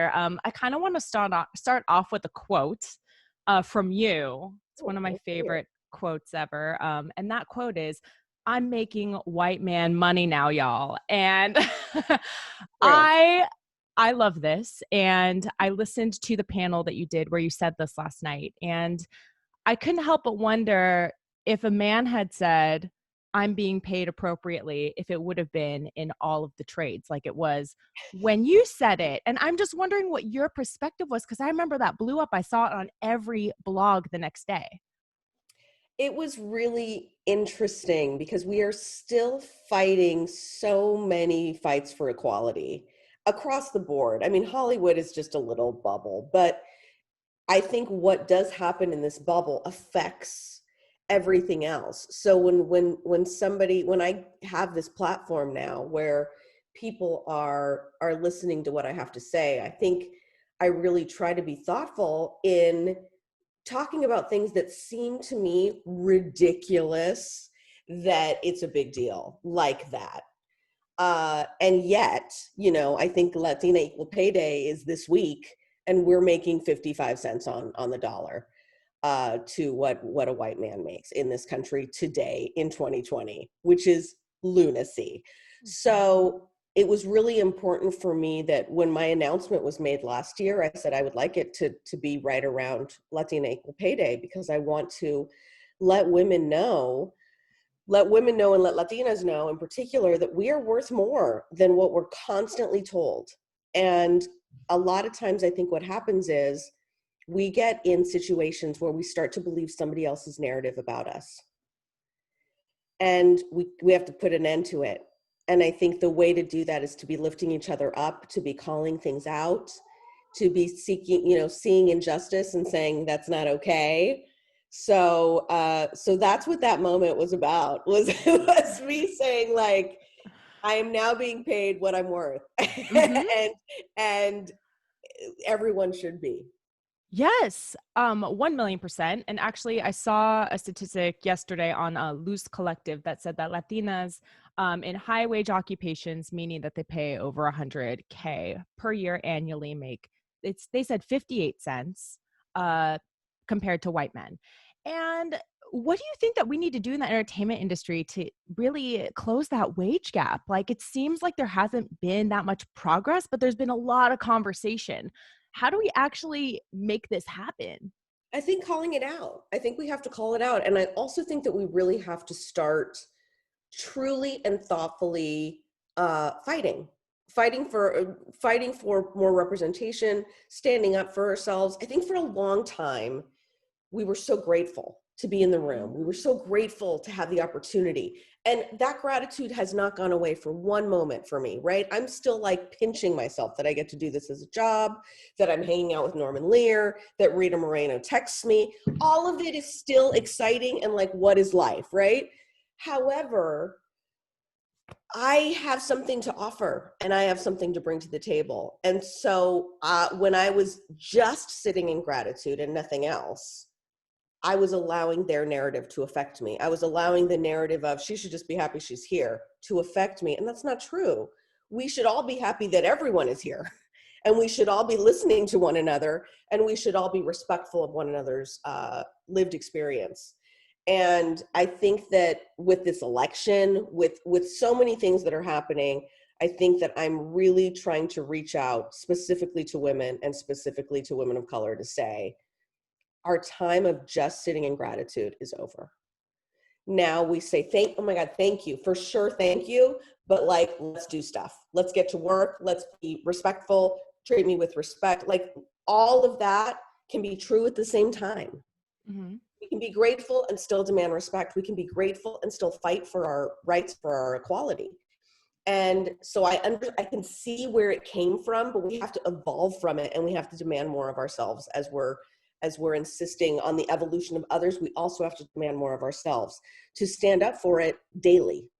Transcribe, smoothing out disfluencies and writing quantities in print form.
together. I kind of want to start off with a quote from you. It's one of my favorite quotes ever. And that quote is, "I'm making white man money now, y'all." And I love this. And I listened to the panel that you did where you said this last night. And I couldn't help but wonder if a man had said, "I'm being paid appropriately," if it would have been in all of the trades like it was when you said it. And I'm just wondering what your perspective was, because I remember that blew up. I saw it on every blog the next day. It was really interesting because we are still fighting so many fights for equality across the board. I mean, Hollywood is just a little bubble, but I think what does happen in this bubble affects everything else. So when I have this platform now where people are listening to what I have to say, I think I really try to be thoughtful in talking about things that seem to me ridiculous, that it's a big deal like that. And yet, I think Latina Equal Pay Day is this week, and we're making 55 cents on the dollar to what a white man makes in this country today in 2020, which is lunacy. So it was really important for me that when my announcement was made last year, I said I would like it to be right around Latina Equal Pay Day, because I want to let women know and let Latinas know in particular that we are worth more than what we're constantly told. And a lot of times I think what happens is we get in situations where we start to believe somebody else's narrative about us. And we have to put an end to it. And I think the way to do that is to be lifting each other up, to be calling things out, to be seeing injustice and saying that's not okay. So that's what that moment was about, was me saying, like, I am now being paid what I'm worth. Mm-hmm. and everyone should be. Yes, 1,000,000%. And actually, I saw a statistic yesterday on Luz Collective that said that Latinas in high wage occupations, meaning that they pay over 100K per year annually, they said 58 cents compared to white men. And what do you think that we need to do in the entertainment industry to really close that wage gap? Like, it seems like there hasn't been that much progress, but there's been a lot of conversation. How do we actually make this happen? I think calling it out. I think we have to call it out. And I also think that we really have to start truly and thoughtfully fighting for more representation, standing up for ourselves. I think for a long time, we were so grateful to be in the room. We were so grateful to have the opportunity. And that gratitude has not gone away for one moment for me, right? I'm still like pinching myself that I get to do this as a job, that I'm hanging out with Norman Lear, that Rita Moreno texts me. All of it is still exciting and like, what is life, right? However, I have something to offer and I have something to bring to the table. And so when I was just sitting in gratitude and nothing else, I was allowing their narrative to affect me. I was allowing the narrative of she should just be happy she's here to affect me. And that's not true. We should all be happy that everyone is here. And we should all be listening to one another. And we should all be respectful of one another's lived experience. And I think that with this election, with so many things that are happening, I think that I'm really trying to reach out specifically to women and specifically to women of color to say, our time of just sitting in gratitude is over. Now we say, oh my God, thank you, for sure, thank you, but like, let's do stuff. Let's get to work. Let's be respectful, treat me with respect. Like, all of that can be true at the same time. Mm-hmm. We can be grateful and still demand respect. We can be grateful and still fight for our rights, for our equality. And so I can see where it came from, but we have to evolve from it, and we have to demand more of ourselves as we're insisting on the evolution of others. We also have to demand more of ourselves to stand up for it daily.